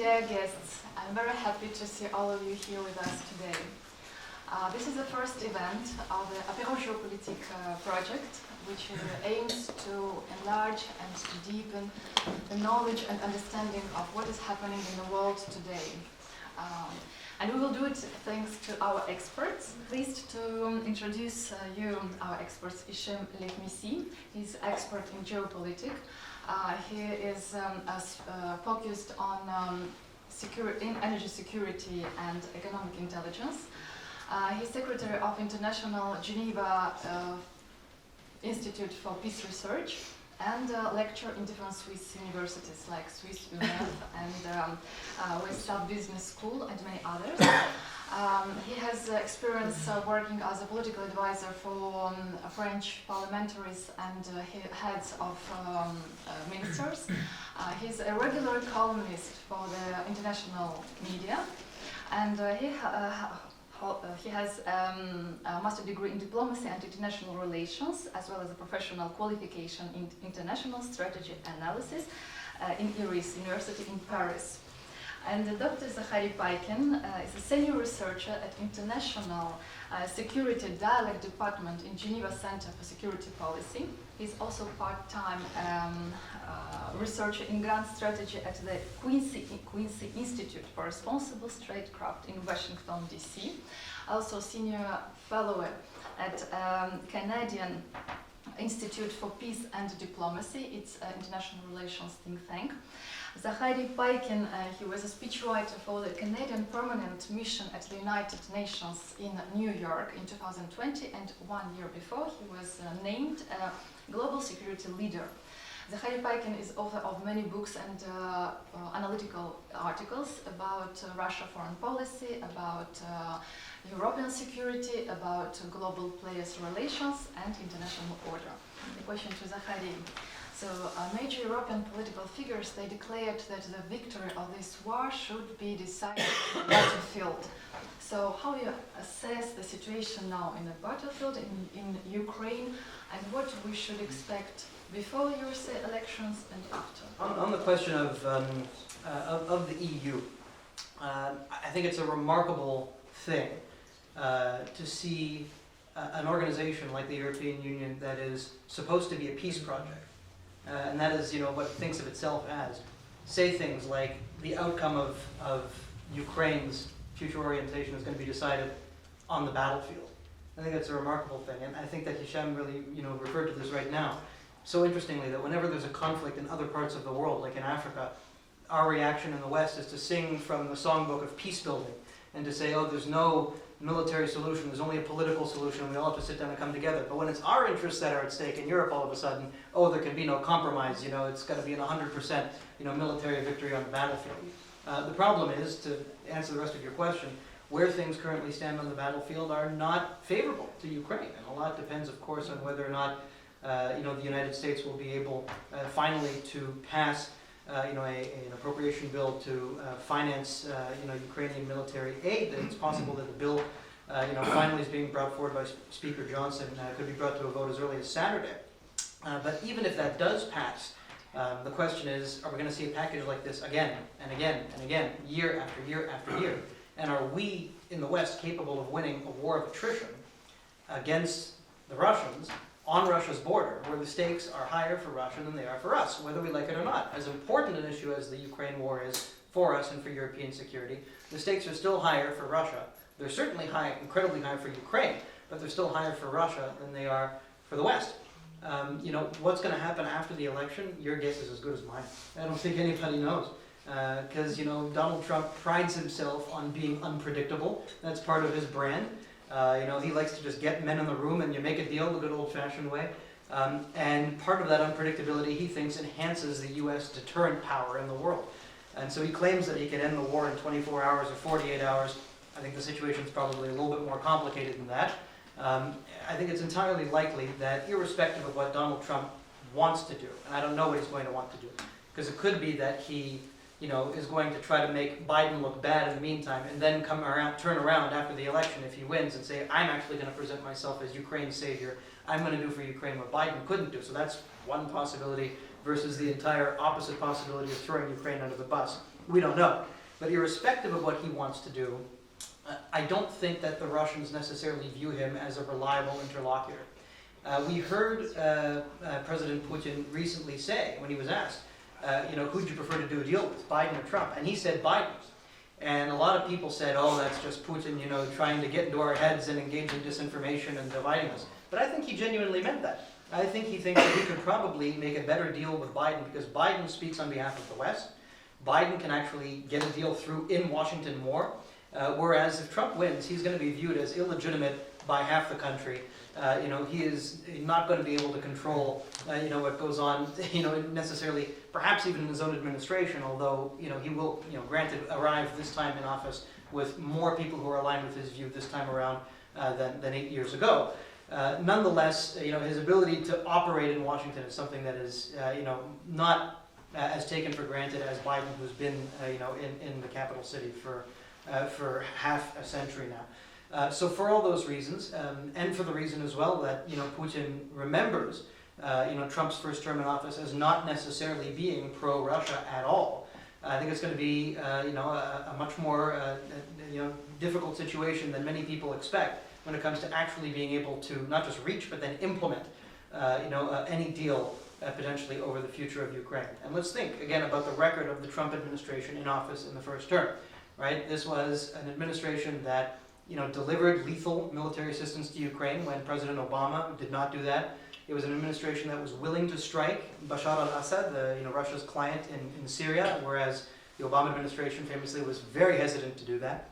dear guests, I'm very happy to see all of you here with us today. This is the first event of the Apéro Géopolitique project, which aims to enlarge and to deepen the knowledge and understanding of what is happening in the world today. And we will do it thanks to our experts. Pleased to introduce you our experts, Hicheme Lemici. He's expert in geopolitics. He is focused on energy security and economic intelligence. He's secretary of International Geneva Institute for Peace Research and lecturer in different Swiss universities like Swiss Numéro and WES'SUP Business School and many others. He has experience working as a political advisor for French parliamentaries and heads of ministers. He's a regular columnist for the international media, and he has a master's degree in diplomacy and international relations, as well as a professional qualification in international strategy analysis in Iris University in Paris. And Dr. Zachary Paikin is a senior researcher at International Security Dialogue Department in Geneva Center for Security Policy. He's also part-time researcher in grand strategy at the Quincy Institute for Responsible Statecraft in Washington, D.C. Also senior fellow at Canadian Institute for Peace and Diplomacy. It's an international relations think tank. Zachary Paikin, he was a speechwriter for the Canadian Permanent Mission at the United Nations in New York in 2020, and 1 year before he was named Global Security Leader. Zachary Paikin is author of many books and analytical articles about Russia foreign policy, about European security, about global players' relations and international order. The question to Zachary. So major European political figures, they declared that the victory of this war should be decided on the battlefield. So how do you assess the situation now in the battlefield in Ukraine, and what we should expect before USA elections and after? On the question of the EU, I think it's a remarkable thing to see an organization like the European Union that is supposed to be a peace project, and that is, what it thinks of itself as, say things like the outcome of Ukraine's future orientation is going to be decided on the battlefield. I think that's a remarkable thing, and I think that Hicheme really, referred to this right now. So interestingly, that whenever there's a conflict in other parts of the world, like in Africa, our reaction in the West is to sing from the songbook of peace building and to say, oh, there's no military solution, there's only a political solution, we all have to sit down and come together. But when it's our interests that are at stake in Europe all of a sudden, oh, there can be no compromise, it's got to be an 100% military victory on the battlefield. The problem is, to answer the rest of your question, where things currently stand on the battlefield are not favorable to Ukraine. And a lot depends, of course, on whether or not the United States will be able finally to pass an appropriation bill to finance Ukrainian military aid. It's possible that the bill finally is being brought forward by Speaker Johnson, could be brought to a vote as early as Saturday. But even if that does pass, the question is, are we going to see a package like this again and again and again, year after year after year? And are we in the West capable of winning a war of attrition against the Russians on Russia's border, where the stakes are higher for Russia than they are for us, whether we like it or not? As important an issue as the Ukraine war is for us and for European security, the stakes are still higher for Russia. They're certainly high, incredibly high for Ukraine, but they're still higher for Russia than they are for the West. What's going to happen after the election? Your guess is as good as mine. I don't think anybody knows. Because, Donald Trump prides himself on being unpredictable. That's part of his brand. He likes to just get men in the room and you make a deal the good old-fashioned way. And part of that unpredictability, he thinks, enhances the U.S. deterrent power in the world. And so he claims that he can end the war in 24 hours or 48 hours. I think the situation's probably a little bit more complicated than that. I think it's entirely likely that, irrespective of what Donald Trump wants to do, and I don't know what he's going to want to do, because it could be that he is going to try to make Biden look bad in the meantime, and then turn around after the election if he wins and say, I'm actually going to present myself as Ukraine's savior. I'm going to do for Ukraine what Biden couldn't do. So that's one possibility. versus the entire opposite possibility of throwing Ukraine under the bus. We don't know. But irrespective of what he wants to do, I don't think that the Russians necessarily view him as a reliable interlocutor. We heard President Putin recently say, when he was asked, who would you prefer to do a deal with, Biden or Trump? And he said Biden. And a lot of people said, oh, that's just Putin, trying to get into our heads and engage in disinformation and dividing us. But I think he genuinely meant that. I think he thinks that he could probably make a better deal with Biden because Biden speaks on behalf of the West. Biden can actually get a deal through in Washington more. Whereas if Trump wins, he's going to be viewed as illegitimate by half the country. He is not going to be able to control, what goes on, necessarily, perhaps even in his own administration, although, he will, granted, arrive this time in office with more people who are aligned with his view this time around than 8 years ago. Nonetheless, his ability to operate in Washington is something that is, not as taken for granted as Biden, who's been, in the capital city for half a century now. So for all those reasons, and for the reason as well that Putin remembers Trump's first term in office as not necessarily being pro-Russia at all, I think it's going to be a much more difficult situation than many people expect when it comes to actually being able to not just reach but then implement any deal potentially over the future of Ukraine. And let's think again about the record of the Trump administration in office in the first term. Right? This was an administration that delivered lethal military assistance to Ukraine when President Obama did not do that. It was an administration that was willing to strike Bashar al-Assad, Russia's client in Syria, whereas the Obama administration famously was very hesitant to do that.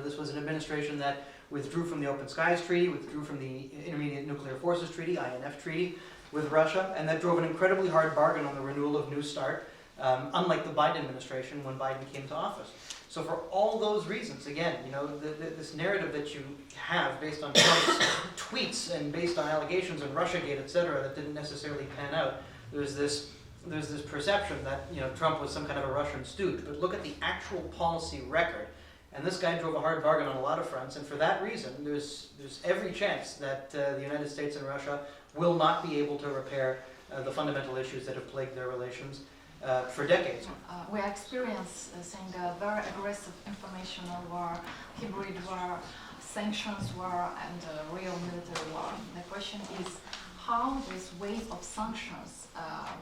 This was an administration that withdrew from the Open Skies Treaty, withdrew from the Intermediate Nuclear Forces Treaty, INF Treaty, with Russia, and that drove an incredibly hard bargain on the renewal of New START, unlike the Biden administration when Biden came to office. So for all those reasons, again, this narrative that you have based on Trump's tweets and based on allegations of Russiagate, et cetera, that didn't necessarily pan out, there's this perception that Trump was some kind of a Russian stooge. But look at the actual policy record, and this guy drove a hard bargain on a lot of fronts. And for that reason, there's every chance that the United States and Russia will not be able to repair the fundamental issues that have plagued their relations for decades. We are experiencing a very aggressive informational war, hybrid war, sanctions war, and real military war. The question is how this wave of sanctions,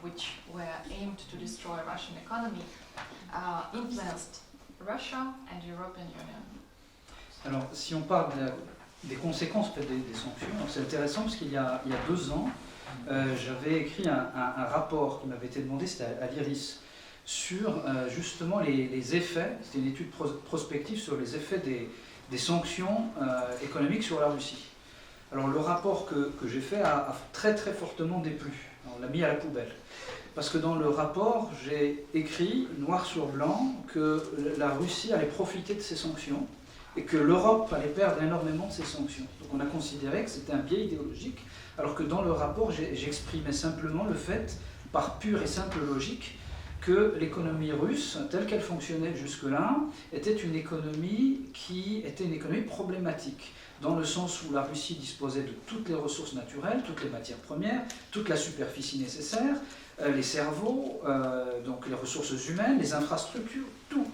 which were aimed to destroy Russian economy, influenced Russia and the European Union. Alors, si on parle des conséquences des sanctions, c'est intéressant parce qu'il y a 2 ans, j'avais écrit un rapport qui m'avait été demandé, c'était à l'IRIS, sur justement les effets, c'était une étude prospective sur les effets des sanctions économiques sur la Russie. Alors le rapport que j'ai fait a très très fortement déplu, on l'a mis à la poubelle. Parce que dans le rapport, j'ai écrit noir sur blanc que la Russie allait profiter de ces sanctions et que l'Europe allait perdre énormément de ces sanctions. Donc on a considéré que c'était un biais idéologique, alors que dans le rapport, j'exprimais simplement le fait, par pure et simple logique, que l'économie russe, telle qu'elle fonctionnait jusque-là, était une économie qui était une économie problématique, dans le sens où la Russie disposait de toutes les ressources naturelles, toutes les matières premières, toute la superficie nécessaire, les cerveaux, donc les ressources humaines, les infrastructures, tout.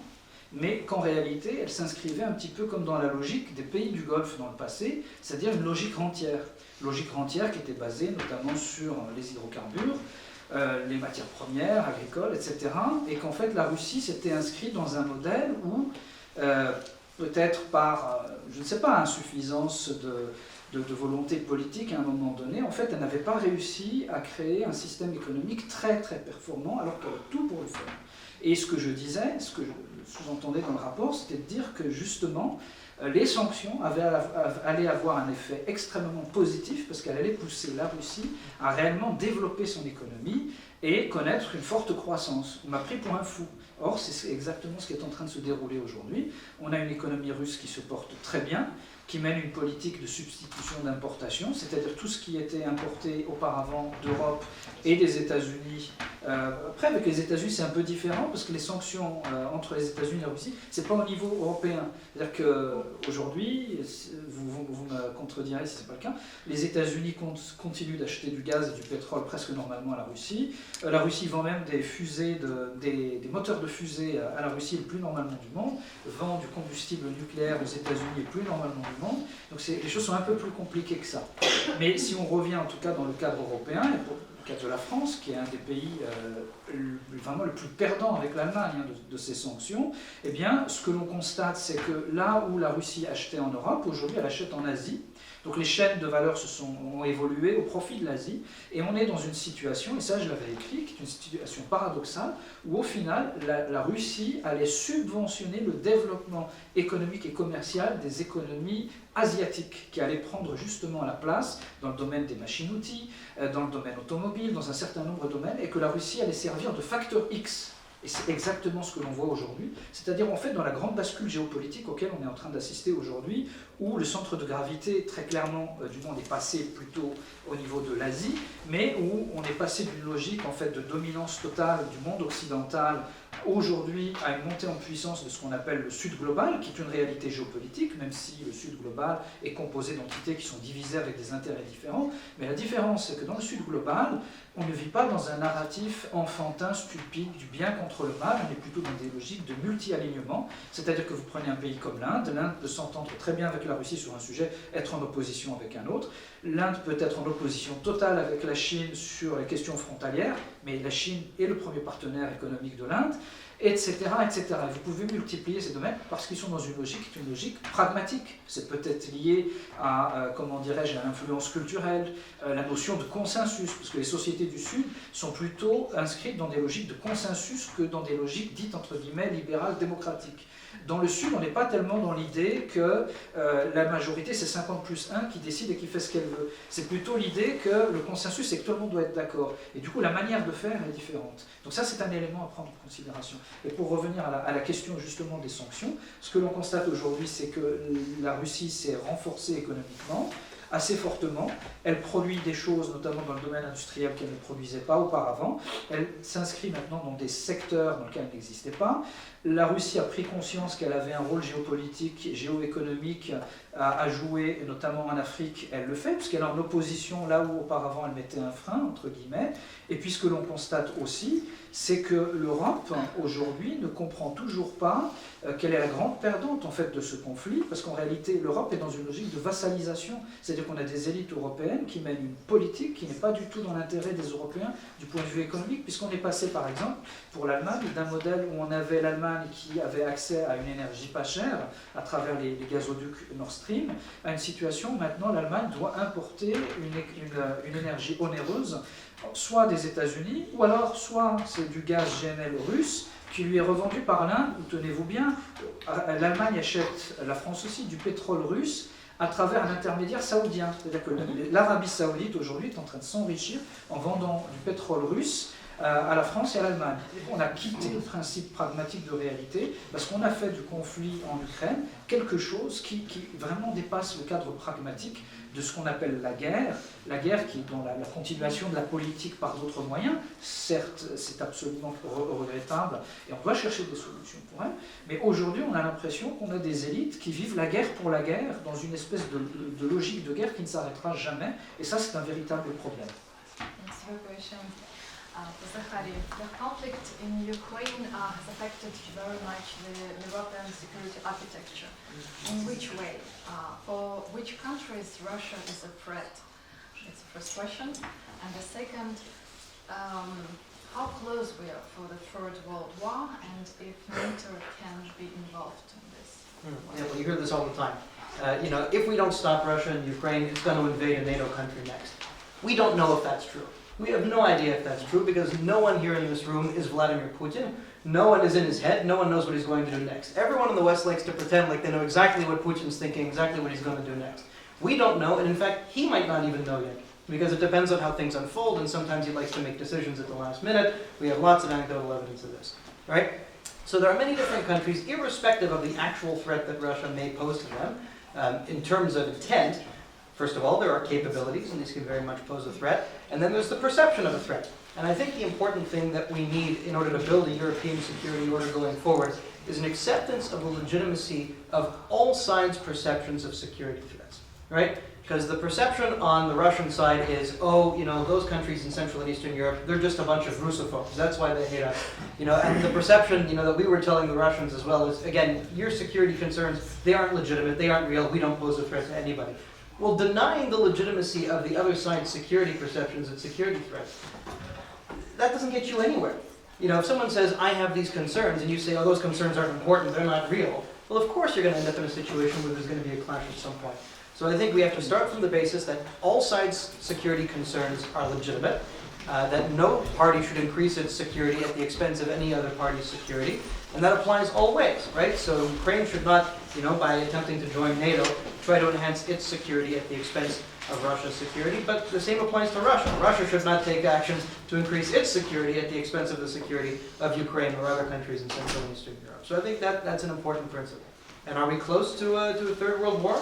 Mais qu'en réalité, elle s'inscrivait un petit peu comme dans la logique des pays du Golfe dans le passé, c'est-à-dire une logique rentière. Logique rentière qui était basée notamment sur les hydrocarbures, les matières premières, agricoles, etc. Et qu'en fait, la Russie s'était inscrite dans un modèle où, peut-être par, je ne sais pas, insuffisance de volonté politique à un moment donné, en fait, elle n'avait pas réussi à créer un système économique très très performant, alors qu'elle a tout pour le faire. Et ce que je disais, ce que je sous-entendais dans le rapport, c'était de dire que justement, les sanctions allaient avoir un effet extrêmement positif parce qu'elle allait pousser la Russie à réellement développer son économie et connaître une forte croissance. On m'a pris pour un fou. Or, c'est exactement ce qui est en train de se dérouler aujourd'hui. On a une économie russe qui se porte très bien, qui mène une politique de substitution d'importation, c'est-à-dire tout ce qui était importé auparavant d'Europe et des États-Unis. Après, avec les États-Unis, c'est un peu différent parce que les sanctions entre les États-Unis et la Russie, c'est pas au niveau européen. C'est-à-dire qu'aujourd'hui, vous me contredirez si c'est pas le cas, les États-Unis continuent d'acheter du gaz et du pétrole presque normalement à la Russie. La Russie vend même des fusées, des moteurs de fusée à la Russie le plus normalement du monde, vend du combustible nucléaire aux États-Unis le plus normalement du monde. Donc les choses sont un peu plus compliquées que ça. Mais si on revient en tout cas dans le cadre européen, et pour le cas de la France, qui est un des pays vraiment le plus perdant avec l'Allemagne de ces sanctions, eh bien, ce que l'on constate, c'est que là où la Russie achetait en Europe, aujourd'hui elle achète en Asie. Donc les chaînes de valeur ont évolué au profit de l'Asie, et on est dans une situation, et ça je l'avais écrit, qui est une situation paradoxale, où au final la Russie allait subventionner le développement économique et commercial des économies asiatiques, qui allaient prendre justement la place dans le domaine des machines-outils, dans le domaine automobile, dans un certain nombre de domaines, et que la Russie allait servir de facteur X. Et c'est exactement ce que l'on voit aujourd'hui, c'est-à-dire en fait dans la grande bascule géopolitique auquel on est en train d'assister aujourd'hui, où le centre de gravité très clairement du monde est passé plutôt au niveau de l'Asie, mais où on est passé d'une logique en fait de dominance totale du monde occidental aujourd'hui à une montée en puissance de ce qu'on appelle le Sud global, qui est une réalité géopolitique, même si le Sud global est composé d'entités qui sont divisées avec des intérêts différents. Mais la différence, c'est que dans le Sud global, on ne vit pas dans un narratif enfantin, stupide, du bien contre le mal, on est plutôt dans des logiques de multi-alignement, c'est-à-dire que vous prenez un pays comme l'Inde peut s'entendre très bien avec la Russie sur un sujet, être en opposition avec un autre. L'Inde peut être en opposition totale avec la Chine sur les questions frontalières, mais la Chine est le premier partenaire économique de l'Inde, etc., etc. Et vous pouvez multiplier ces domaines parce qu'ils sont dans une logique pragmatique. C'est peut-être lié à, comment dirais-je, à l'influence culturelle, la notion de consensus, parce que les sociétés du Sud sont plutôt inscrites dans des logiques de consensus que dans des logiques dites, entre guillemets, libérales, démocratiques. Dans le Sud, on n'est pas tellement dans l'idée que la majorité, c'est 50+1 qui décide et qui fait ce qu'elle veut. C'est plutôt l'idée que le consensus, c'est que tout le monde doit être d'accord. Et du coup, la manière de faire est différente. Donc ça, c'est un élément à prendre en considération. Et pour revenir à la question justement des sanctions, ce que l'on constate aujourd'hui, c'est que la Russie s'est renforcée économiquement, assez fortement. Elle produit des choses, notamment dans le domaine industriel, qu'elle ne produisait pas auparavant. Elle s'inscrit maintenant dans des secteurs dans lesquels elle n'existait pas. La Russie a pris conscience qu'elle avait un rôle géopolitique et géoéconomique à jouer, et notamment en Afrique, elle le fait, puisqu'elle est en opposition là où auparavant elle mettait un frein, entre guillemets. Et puis ce que l'on constate aussi, c'est que l'Europe, aujourd'hui, ne comprend toujours pas quelle est la grande perdante en fait de ce conflit, parce qu'en réalité, l'Europe est dans une logique de vassalisation. C'est-à-dire qu'on a des élites européennes qui mènent une politique qui n'est pas du tout dans l'intérêt des Européens du point de vue économique, puisqu'on est passé, par exemple, pour l'Allemagne, d'un modèle où on avait l'Allemagne qui avait accès à une énergie pas chère à travers les gazoducs Nord Stream, à une situation où maintenant l'Allemagne doit importer une énergie onéreuse, soit des États-Unis, ou alors soit c'est du gaz GNL russe, qui lui est revendu par l'Inde, ou tenez-vous bien, l'Allemagne achète, la France aussi, du pétrole russe à travers un intermédiaire saoudien. C'est-à-dire que l'Arabie saoudite aujourd'hui est en train de s'enrichir en vendant du pétrole russe à la France et à l'Allemagne. On a quitté le principe pragmatique de réalité parce qu'on a fait du conflit en Ukraine quelque chose qui vraiment dépasse le cadre pragmatique de ce qu'on appelle la guerre qui est dans la continuation de la politique par d'autres moyens. Certes, c'est absolument regrettable et on doit chercher des solutions pour elle, mais aujourd'hui on a l'impression qu'on a des élites qui vivent la guerre pour la guerre dans une espèce de logique de guerre qui ne s'arrêtera jamais, et ça c'est un véritable problème. Zachary, the conflict in Ukraine has affected very much the European security architecture. In which way? For which countries Russia is a threat? It's the first question. And the second, how close we are for the Third World War, and if NATO can be involved in this? Yeah, well, you hear this all the time. If we don't stop Russia and Ukraine, it's going to invade a NATO country next. We don't know if that's true. We have no idea if that's true because no one here in this room is Vladimir Putin. No one is in his head. No one knows what he's going to do next. Everyone in the West likes to pretend like they know exactly what Putin's thinking, exactly what he's going to do next. We don't know, and in fact, he might not even know yet because it depends on how things unfold, and sometimes he likes to make decisions at the last minute. We have lots of anecdotal evidence of this, right? So there are many different countries, irrespective of the actual threat that Russia may pose to them, In terms of intent, first of all, there are capabilities, and these can very much pose a threat, and then there's the perception of a threat. And I think the important thing that we need in order to build a European security order going forward is an acceptance of the legitimacy of all sides' perceptions of security threats, right? Because the perception on the Russian side is, oh, those countries in Central and Eastern Europe, they're just a bunch of Russophobes. That's why they hate us. And the perception, that we were telling the Russians as well is, again, your security concerns, they aren't legitimate, they aren't real, we don't pose a threat to anybody. Well, denying the legitimacy of the other side's security perceptions and security threats, that doesn't get you anywhere. If someone says, I have these concerns, and you say, oh, those concerns aren't important, they're not real, well, of course you're going to end up in a situation where there's going to be a clash at some point. So I think we have to start from the basis that all sides' security concerns are legitimate, that no party should increase its security at the expense of any other party's security, and that applies all ways, right? So Ukraine should not, by attempting to join NATO, try to enhance its security at the expense of Russia's security, but the same applies to Russia. Russia should not take actions to increase its security at the expense of the security of Ukraine or other countries in Central and Eastern Europe. So I think that's an important principle. And are we close to a third world war?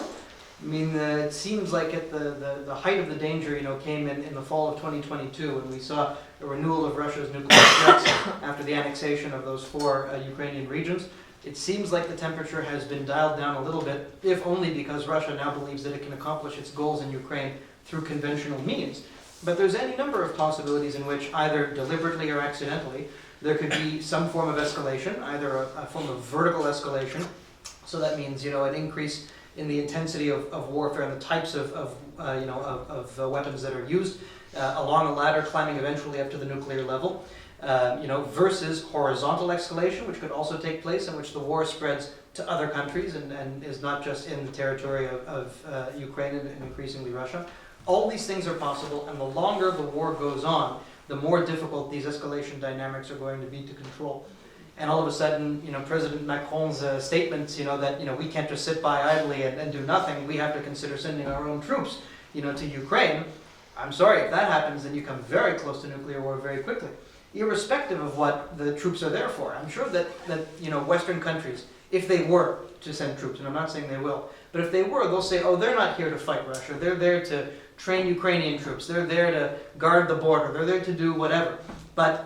I mean, it seems like at the height of the danger, came in the fall of 2022 when we saw a renewal of Russia's nuclear threats after the annexation of those 4 Ukrainian regions. It seems like the temperature has been dialed down a little bit, if only because Russia now believes that it can accomplish its goals in Ukraine through conventional means. But there's any number of possibilities in which, either deliberately or accidentally, there could be some form of escalation, either a form of vertical escalation. So that means, an increase in the intensity of warfare and the types of weapons that are used along a ladder, climbing eventually up to the nuclear level. Versus horizontal escalation, which could also take place, in which the war spreads to other countries and is not just in the territory of Ukraine and increasingly Russia. All these things are possible, and the longer the war goes on, the more difficult these escalation dynamics are going to be to control. And all of a sudden, President Macron's statements, that, we can't just sit by idly and do nothing, we have to consider sending our own troops, to Ukraine. I'm sorry, if that happens, then you come very close to nuclear war very quickly. Irrespective of what the troops are there for. I'm sure that Western countries, if they were to send troops, and I'm not saying they will, but if they were, they'll say, oh, they're not here to fight Russia. They're there to train Ukrainian troops. They're there to guard the border. They're there to do whatever. But,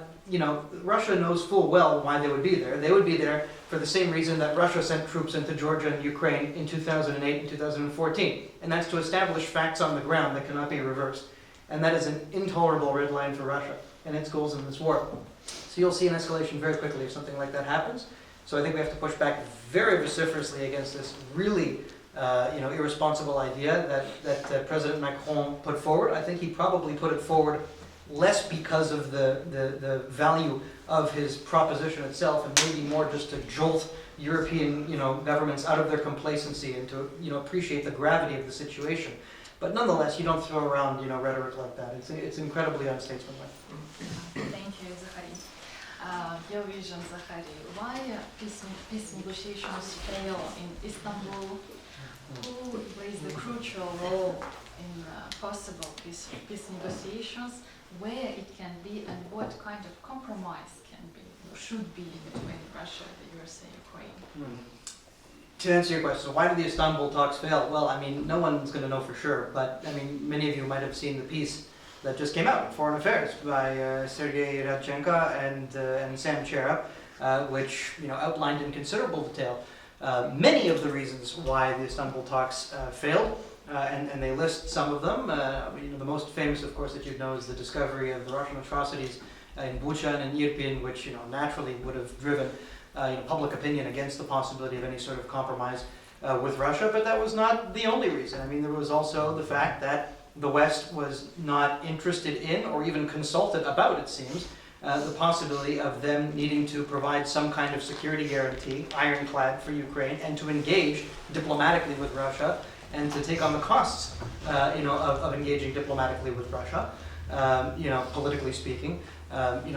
Russia knows full well why they would be there. They would be there for the same reason that Russia sent troops into Georgia and Ukraine in 2008 and 2014. And that's to establish facts on the ground that cannot be reversed. And that is an intolerable red line for Russia and its goals in this war. So you'll see an escalation very quickly if something like that happens. So I think we have to push back very vociferously against this really irresponsible idea that President Macron put forward. I think he probably put it forward less because of the value of his proposition itself, and maybe more just to jolt European governments out of their complacency and to appreciate the gravity of the situation. But nonetheless, you don't throw around rhetoric like that. It's incredibly unstatesmanlike. Thank you, Zachary. Your vision, Zachary. Why peace negotiations fail in Istanbul? Who plays the crucial role in possible peace negotiations? Where it can be, and what kind of compromise can be, or should be, between Russia, the USA, Ukraine? To answer your question, so why did the Istanbul talks fail? Well, I mean, no one's going to know for sure, but I mean, many of you might have seen the piece that just came out in Foreign Affairs by Sergei Radchenko and Sam Chera, which outlined in considerable detail many of the reasons why the Istanbul talks failed. And they list some of them. The most famous, of course, that you'd know is the discovery of the Russian atrocities in Bucha and in Irpin, which naturally would have driven public opinion against the possibility of any sort of compromise with Russia. But that was not the only reason. I mean, there was also the fact that the West was not interested in, or even consulted about, it seems, the possibility of them needing to provide some kind of security guarantee, ironclad, for Ukraine, and to engage diplomatically with Russia, and to take on the costs, of engaging diplomatically with Russia, politically speaking. The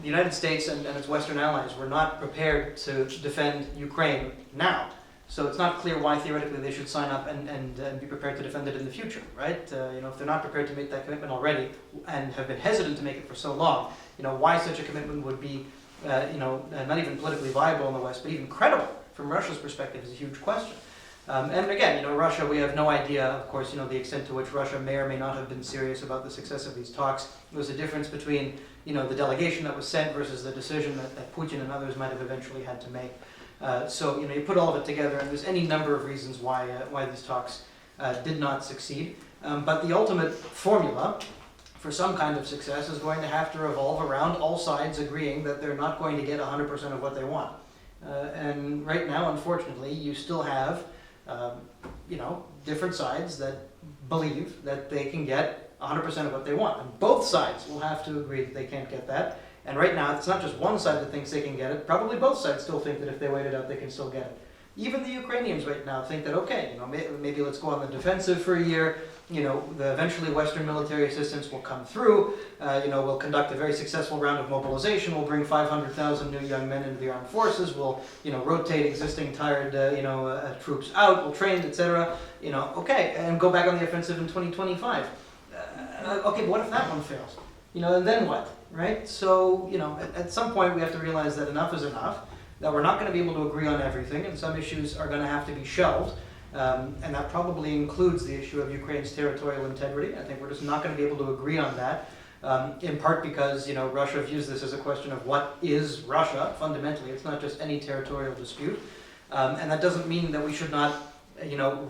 United States and its Western allies were not prepared to defend Ukraine now. So it's not clear why theoretically they should sign up and be prepared to defend it in the future, right? If they're not prepared to make that commitment already and have been hesitant to make it for so long, why such a commitment would be, not even politically viable in the West, but even credible from Russia's perspective is a huge question. And again, Russia, we have no idea, of course, the extent to which Russia may or may not have been serious about the success of these talks. There was a difference between, the delegation that was sent versus the decision that Putin and others might have eventually had to make. So, you put all of it together, and there's any number of reasons why these talks did not succeed. But the ultimate formula for some kind of success is going to have to revolve around all sides agreeing that they're not going to get 100% of what they want. And right now, unfortunately, you still have, different sides that believe that they can get 100% of what they want. And both sides will have to agree that they can't get that. And right now, it's not just one side that thinks they can get it. Probably both sides still think that if they wait it out, they can still get it. Even the Ukrainians right now think that, okay, maybe let's go on the defensive for a year. Eventually Western military assistance will come through. We'll conduct a very successful round of mobilization. We'll bring 500,000 new young men into the armed forces. We'll, rotate existing tired, troops out. We'll train, etc. Okay, and go back on the offensive in 2025. Okay, but what if that one fails? And then what, right? So, at some point we have to realize that enough is enough, that we're not going to be able to agree on everything, and some issues are going to have to be shelved. And that probably includes the issue of Ukraine's territorial integrity. I think we're just not going to be able to agree on that, in part because, Russia views this as a question of what is Russia, fundamentally. It's not just any territorial dispute. And that doesn't mean that we should not,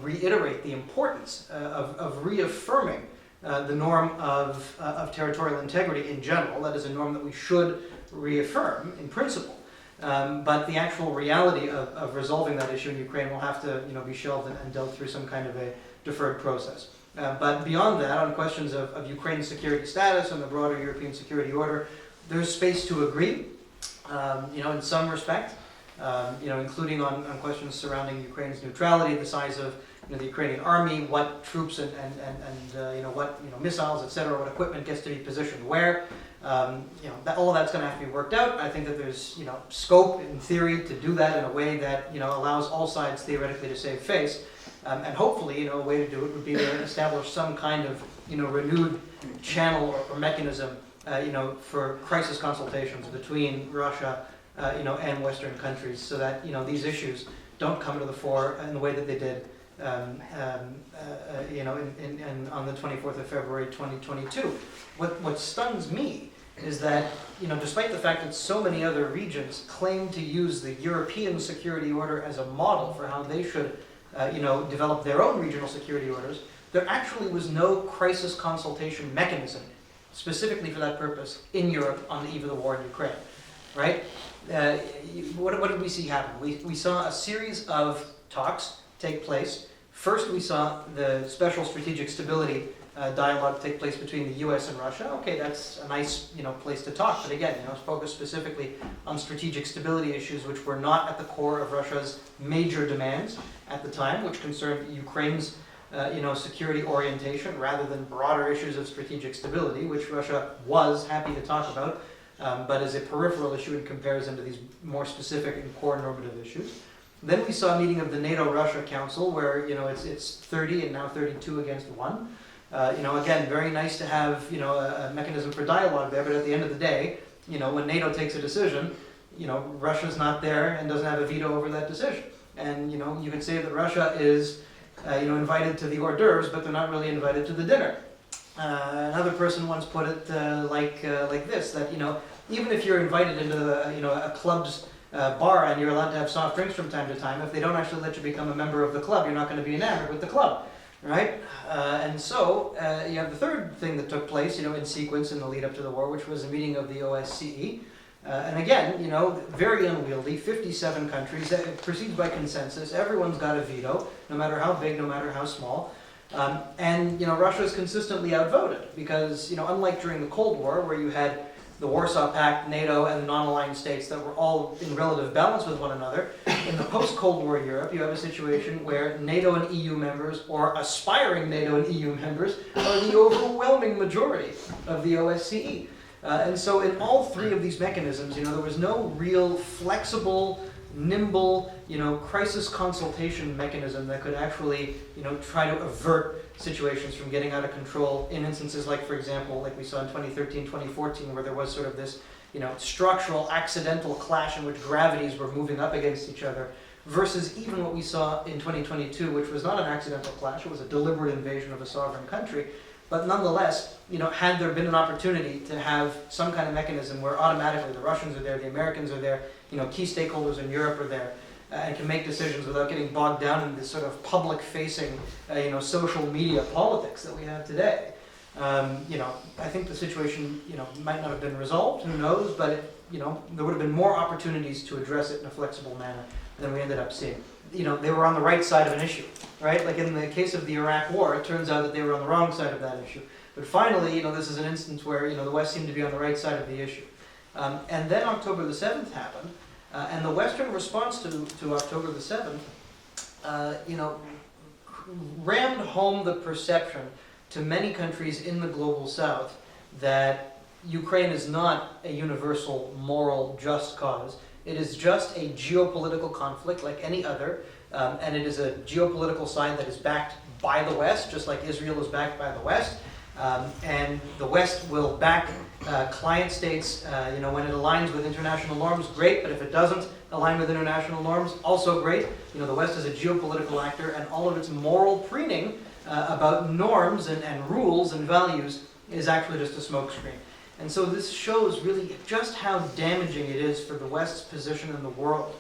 reiterate the importance of reaffirming the norm of territorial integrity in general. That is a norm that we should reaffirm in principle. But the actual reality of resolving that issue in Ukraine will have to, be shelved and dealt through some kind of a deferred process. But beyond that, on questions of Ukraine's security status and the broader European security order, there's space to agree, in some respect, including on questions surrounding Ukraine's neutrality, the size of the Ukrainian army, what troops and what missiles, etc., what equipment gets to be positioned where. All of that's going to have to be worked out. I think that there's, scope in theory to do that in a way that, allows all sides theoretically to save face. And hopefully, a way to do it would be to establish some kind of, renewed channel or mechanism, for crisis consultations between Russia, and Western countries, so that, these issues don't come to the fore in the way that they did, on the 24th of February, 2022. What stuns me is that, despite the fact that so many other regions claim to use the European security order as a model for how they should, develop their own regional security orders, there actually was no crisis consultation mechanism specifically for that purpose in Europe on the eve of the war in Ukraine, right? What did we see happen? We saw a series of talks take place. First, we saw the special strategic stability dialogue take place between the U.S. and Russia. Okay, that's a nice, place to talk. But again, focused specifically on strategic stability issues, which were not at the core of Russia's major demands at the time, which concerned Ukraine's, security orientation rather than broader issues of strategic stability, which Russia was happy to talk about, but is a peripheral issue in comparison to these more specific and core normative issues. Then we saw a meeting of the NATO-Russia Council where, it's 30 and now 32 against 1. Again, very nice to have, a mechanism for dialogue there, but at the end of the day, when NATO takes a decision, Russia's not there and doesn't have a veto over that decision. And, you could say that Russia is, invited to the hors d'oeuvres, but they're not really invited to the dinner. Another person once put it like this, that, even if you're invited into a club's bar and you're allowed to have soft drinks from time to time, if they don't actually let you become a member of the club, you're not going to be enamored with the club, right? And so you have the third thing that took place, in sequence in the lead up to the war, which was a meeting of the OSCE. And again, very unwieldy, 57 countries, it proceeds by consensus, everyone's got a veto, no matter how big, no matter how small. And Russia is consistently outvoted because, unlike during the Cold War, where you had the Warsaw Pact, NATO, and the non-aligned states that were all in relative balance with one another, in the post-Cold War Europe, you have a situation where NATO and EU members, or aspiring NATO and EU members, are the overwhelming majority of the OSCE. And so in all three of these mechanisms, there was no real flexible, nimble, crisis consultation mechanism that could actually, try to avert situations from getting out of control in instances like, for example, like we saw in 2013, 2014, where there was sort of this, structural, accidental clash in which gravities were moving up against each other, versus even what we saw in 2022, which was not an accidental clash, it was a deliberate invasion of a sovereign country. But nonetheless, had there been an opportunity to have some kind of mechanism where automatically the Russians are there, the Americans are there, key stakeholders in Europe are there, and can make decisions without getting bogged down in this sort of public-facing, social media politics that we have today. I think the situation, might not have been resolved. Who knows? But there would have been more opportunities to address it in a flexible manner than we ended up seeing. They were on the right side of an issue, right? Like in the case of the Iraq War, it turns out that they were on the wrong side of that issue. But finally, this is an instance where the West seemed to be on the right side of the issue. And then October the 7th happened. And the Western response to October the 7th, rammed home the perception to many countries in the global South that Ukraine is not a universal, moral, just cause. It is just a geopolitical conflict like any other, and it is a geopolitical side that is backed by the West, just like Israel is backed by the West. And the West will back client states, when it aligns with international norms, great, but if it doesn't align with international norms, also great. The West is a geopolitical actor, and all of its moral preening about norms and rules and values is actually just a smokescreen. And so this shows really just how damaging it is for the West's position in the world,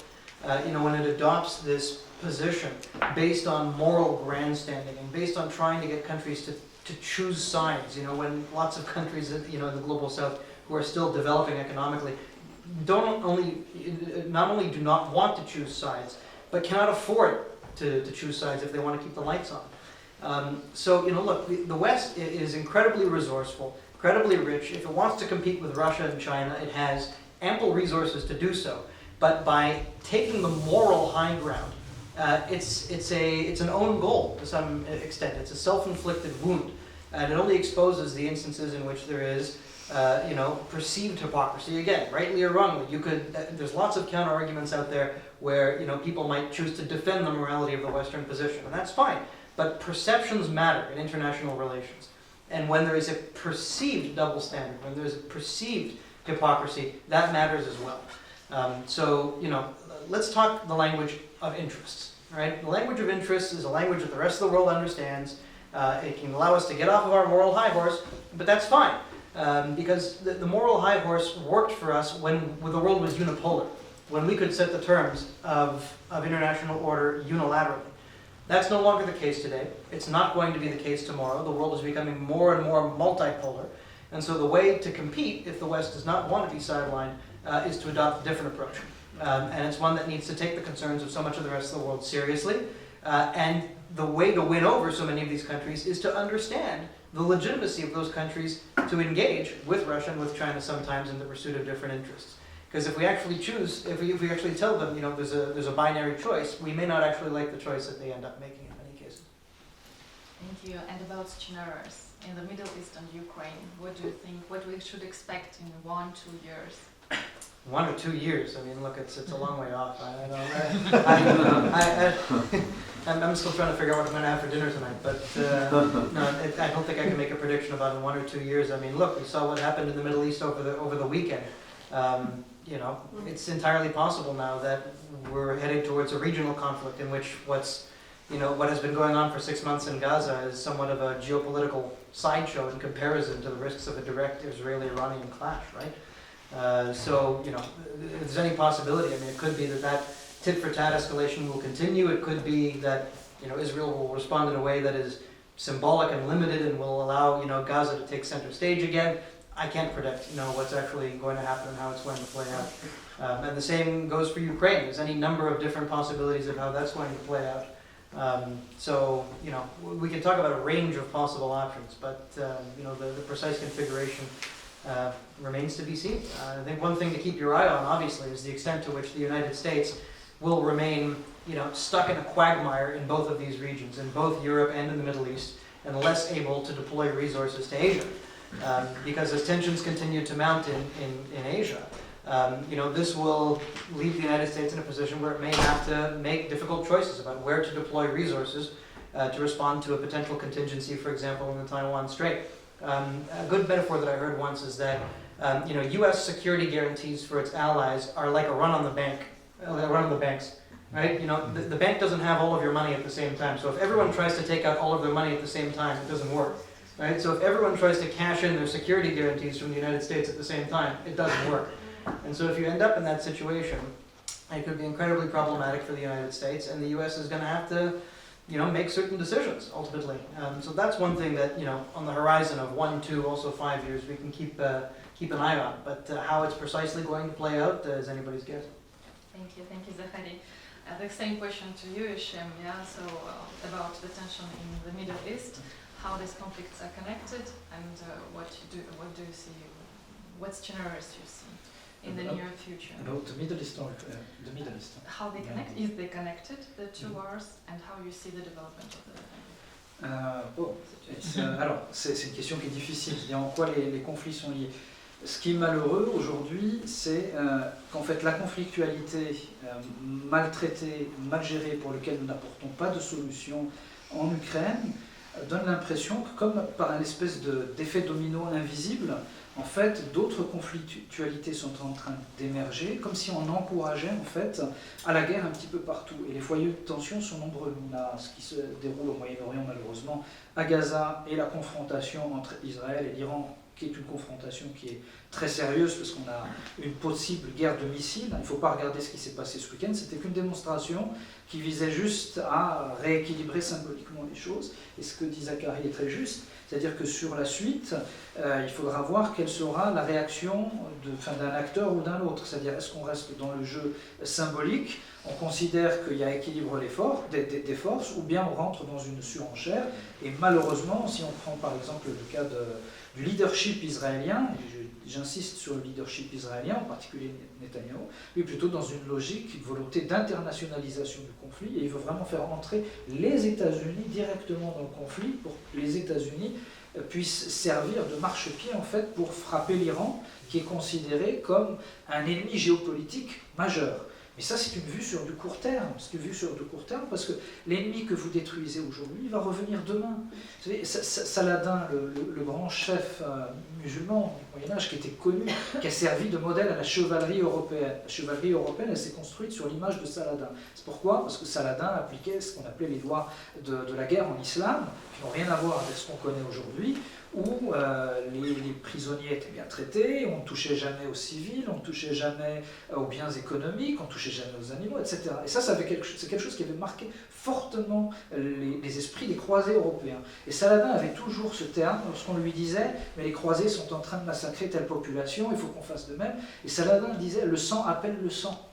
when it adopts this position based on moral grandstanding and based on trying to get countries to choose sides, when lots of countries, in the global South who are still developing economically not only do not want to choose sides, but cannot afford to choose sides if they want to keep the lights on. Look, the West is incredibly resourceful, incredibly rich. If it wants to compete with Russia and China, it has ample resources to do so. But by taking the moral high ground, it's an own goal to some extent. It's a self-inflicted wound, and it only exposes the instances in which there is, perceived hypocrisy. Again, rightly or wrongly, there's lots of counter arguments out there where people might choose to defend the morality of the Western position, and that's fine. But perceptions matter in international relations, and when there is a perceived double standard, when there is a perceived hypocrisy, that matters as well. Let's talk the language of interests, right? The language of interests is a language that the rest of the world understands. It can allow us to get off of our moral high horse, but that's fine, because the moral high horse worked for us when the world was unipolar, when we could set the terms of international order unilaterally. That's no longer the case today. It's not going to be the case tomorrow. The world is becoming more and more multipolar, and so the way to compete, if the West does not want to be sidelined, is to adopt a different approach. And it's one that needs to take the concerns of so much of the rest of the world seriously. And the way to win over so many of these countries is to understand the legitimacy of those countries to engage with Russia and with China sometimes in the pursuit of different interests. Because if we actually if we actually tell them, there's a binary choice, we may not actually like the choice that they end up making in many cases. Thank you. And about scenarios in the Middle East and Ukraine, what do you think, what we should expect in 1-2 years? 1 or 2 years. I mean, look, it's a long way off. I'm still trying to figure out what I'm going to have for dinner tonight. But I don't think I can make a prediction about in 1 or 2 years. I mean, look, we saw what happened in the Middle East over the weekend. It's entirely possible now that we're heading towards a regional conflict in which what has been going on for 6 months in Gaza is somewhat of a geopolitical sideshow in comparison to the risks of a direct Israeli-Iranian clash, right? If there's any possibility, I mean, it could be that tit-for-tat escalation will continue. It could be that, Israel will respond in a way that is symbolic and limited and will allow, Gaza to take center stage again. I can't predict, what's actually going to happen and how it's going to play out. And the same goes for Ukraine. There's any number of different possibilities of how that's going to play out. We can talk about a range of possible options, but, the precise configuration remains to be seen. I think one thing to keep your eye on, obviously, is the extent to which the United States will remain, stuck in a quagmire in both of these regions, in both Europe and in the Middle East, and less able to deploy resources to Asia. Because as tensions continue to mount in Asia, this will leave the United States in a position where it may have to make difficult choices about where to deploy resources to respond to a potential contingency, for example, in the Taiwan Strait. A good metaphor that I heard once is that U.S. security guarantees for its allies are like a run on the banks. right? You know, the bank doesn't have all of your money at the same time. So if everyone tries to take out all of their money at the same time, it doesn't work, right? So if everyone tries to cash in their security guarantees from the United States at the same time, it doesn't work. And so if you end up in that situation, it could be incredibly problematic for the United States, and the US is going to have to, you know, make certain decisions ultimately. So that's one thing that, you know, on the horizon of 1, 2, also 5 years, we can keep an eye on. But how it's precisely going to play out is anybody's guess. Thank you, Zachary. The same question to you, Hicheme. Yeah, so about the tension in the Middle East, how these conflicts are connected, and what do you see? What scenarios you see in the near future? About the Middle East, the Middle East. How they connect? Is they connected, the two wars, and how you see the development of the alors, c'est une question qui est difficile. Et en quoi les conflits sont liés? Ce qui est malheureux aujourd'hui, c'est qu'en fait la conflictualité mal traitée, mal gérée, pour laquelle nous n'apportons pas de solution en Ukraine, donne l'impression que, comme par un espèce d'effet domino invisible, en fait, d'autres conflictualités sont en train d'émerger, comme si on encourageait en fait à la guerre un petit peu partout. Et les foyers de tension sont nombreux. On a ce qui se déroule au Moyen-Orient, malheureusement, à Gaza, et la confrontation entre Israël et l'Iran, qui est une confrontation qui est très sérieuse, parce qu'on a une possible guerre de missiles. Il ne faut pas regarder ce qui s'est passé ce week-end, c'était qu'une démonstration qui visait juste à rééquilibrer symboliquement les choses. Et ce que dit Zachary est très juste, c'est-à-dire que sur la suite, il faudra voir quelle sera la réaction d'un acteur ou d'un autre. C'est-à-dire, est-ce qu'on reste dans le jeu symbolique, on considère qu'il y a équilibre des forces, ou bien on rentre dans une surenchère. Et malheureusement, si on prend par exemple le cas du leadership israélien, et j'insiste sur le leadership israélien, en particulier Netanyahou, lui plutôt dans une logique, une volonté d'internationalisation du conflit, et il veut vraiment faire entrer les États-Unis directement dans le conflit pour que les États-Unis puissent servir de marchepied en fait pour frapper l'Iran, qui est considéré comme un ennemi géopolitique majeur. Mais ça, c'est une vue sur du court terme. C'est une vue sur du court terme parce que l'ennemi que vous détruisez aujourd'hui va revenir demain. Vous savez, Saladin, le grand chef musulman du Moyen-Âge, qui était connu, qui a servi de modèle à la chevalerie européenne. La chevalerie européenne, elle s'est construite sur l'image de Saladin. C'est pourquoi? Parce que Saladin appliquait ce qu'on appelait les lois de la guerre en islam, qui n'ont rien à voir avec ce qu'on connaît aujourd'hui, où les prisonniers étaient bien traités, on ne touchait jamais aux civils, on ne touchait jamais aux biens économiques, on ne touchait jamais aux animaux, etc. Et ça, c'est quelque chose qui avait marqué fortement les esprits des croisés européens. Et Saladin avait toujours ce terme, lorsqu'on lui disait « mais les croisés sont en train de massacrer telle population, il faut qu'on fasse de même ». Et Saladin disait « le sang appelle le sang ».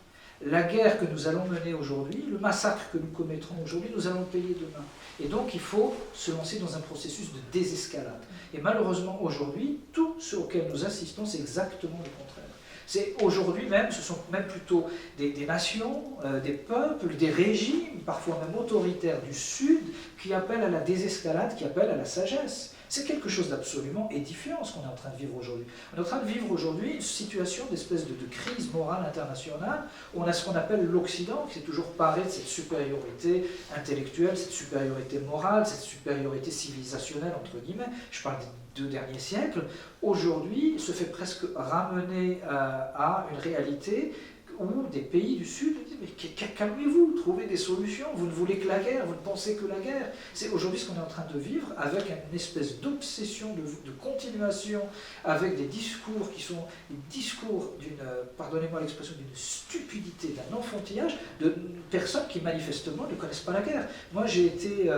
La guerre que nous allons mener aujourd'hui, le massacre que nous commettrons aujourd'hui, nous allons le payer demain. Et donc il faut se lancer dans un processus de désescalade. Et malheureusement aujourd'hui, tout ce auquel nous assistons, c'est exactement le contraire. C'est aujourd'hui même, ce sont même plutôt des nations, des peuples, des régimes, parfois même autoritaires du Sud, qui appellent à la désescalade, qui appellent à la sagesse. C'est quelque chose d'absolument édifiant ce qu'on est en train de vivre aujourd'hui. On est en train de vivre aujourd'hui une situation d'espèce de crise morale internationale où on a ce qu'on appelle l'Occident qui s'est toujours paré de cette supériorité intellectuelle, cette supériorité morale, cette supériorité civilisationnelle entre guillemets. Je parle des 2 derniers siècles. Aujourd'hui, se fait presque ramener à une réalité où des pays du Sud disent « mais calmez-vous, trouvez des solutions, vous ne voulez que la guerre, vous ne pensez que la guerre ». C'est aujourd'hui ce qu'on est en train de vivre avec une espèce d'obsession, de continuation, avec des discours qui sont des discours d'une, pardonnez-moi l'expression, d'une stupidité, d'un enfantillage, de personnes qui manifestement ne connaissent pas la guerre. Moi j'ai été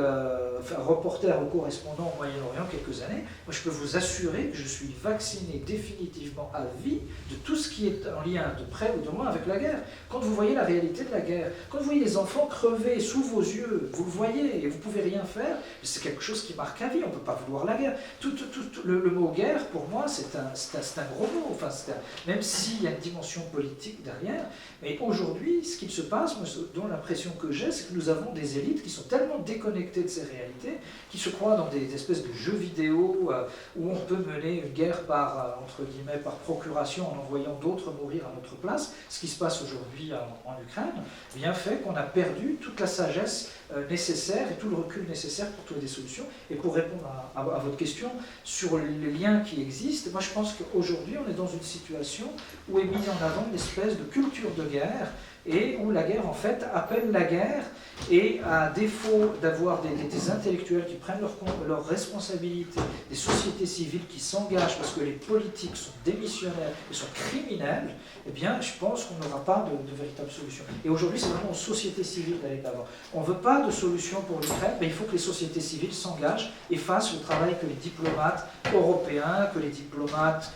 reporter ou correspondant au Moyen-Orient quelques années, moi je peux vous assurer que je suis vacciné définitivement à vie de tout ce qui est en lien de près ou de loin avec la guerre. Quand vous voyez la réalité de la guerre, quand vous voyez les enfants crever sous vos yeux, vous le voyez et vous ne pouvez rien faire, c'est quelque chose qui marque à vie, on ne peut pas vouloir la guerre. Le mot guerre, pour moi, c'est un gros mot, enfin, même s'il y a une dimension politique derrière, mais aujourd'hui, ce qu'il se passe, moi, dont l'impression que j'ai, c'est que nous avons des élites qui sont tellement déconnectées de ces réalités, qui se croient dans des espèces de jeux vidéo où on peut mener une guerre entre guillemets, par procuration en envoyant d'autres mourir à notre place. Ce qui se passe aujourd'hui en Ukraine, bien fait qu'on a perdu toute la sagesse nécessaire et tout le recul nécessaire pour trouver des solutions. Et pour répondre à votre question sur les liens qui existent, moi je pense qu'aujourd'hui on est dans une situation où est mise en avant une espèce de culture de guerre et où la guerre en fait appelle la guerre, et à défaut d'avoir des intellectuels qui prennent leurs responsabilités, des sociétés civiles qui s'engagent parce que les politiques sont démissionnaires et sont criminels, eh bien je pense qu'on n'aura pas de véritable solution. Et aujourd'hui c'est vraiment aux sociétés civiles d'aller d'avant. On ne veut pas de solution pour l'Ukraine, mais il faut que les sociétés civiles s'engagent et fassent le travail que les diplomates européens, que les diplomates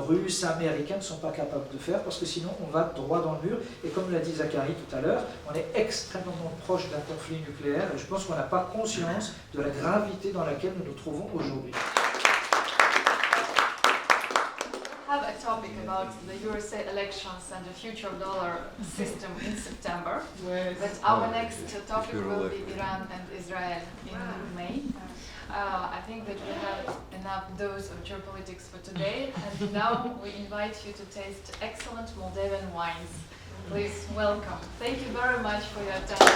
russes, américains ne sont pas capables de faire, parce que sinon on va droit dans le mur. Et comme l'a dit Zachary tout à l'heure, on est extrêmement proche d'un conflit nucléaire, et je pense qu'on n'a pas conscience de la gravité dans laquelle nous nous trouvons aujourd'hui. I have a topic about the USA elections and the future dollar system in September, but our next topic will be Iran and Israel in May. I think that we have enough dose of geopolitics for today, and now we invite you to taste excellent Moldovan wines. Please welcome. Thank you very much for your attention.